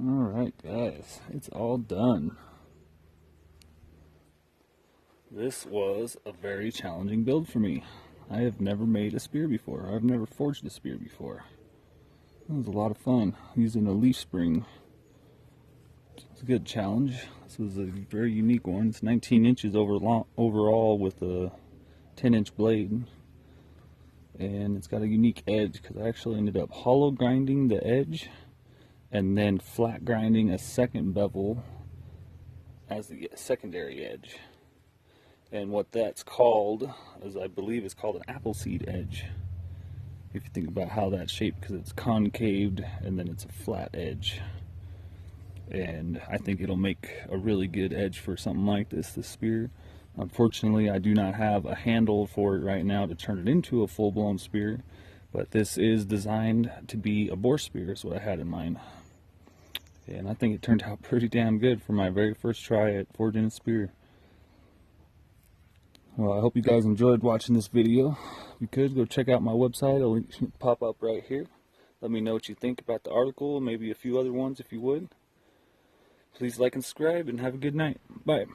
Alright guys, it's all done. This was a very challenging build for me. I have never made a spear before. I've never forged a spear before. It was a lot of fun using a leaf spring. a good challenge. This was a very unique one. It's 19 inches overall with a 10-inch blade. And it's got a unique edge because I actually ended up hollow grinding the edge and then flat grinding a second bevel as the secondary edge. And what that's called is, I believe, it's called an appleseed edge. If you think about how that's shaped, because it's concaved and then it's a flat edge. And I think it'll make a really good edge for something like this spear. Unfortunately, I do not have a handle for it right now to turn it into a full-blown spear, but this is designed to be a boar spear is what I had in mind. And I think it turned out pretty damn good for my very first try at forging a spear. Well, I hope you guys enjoyed watching this video. If you could, go check out my website. A link should pop up right here. Let me know what you think about the article, maybe a few other ones if you would. Please like and subscribe, and have a good night. Bye.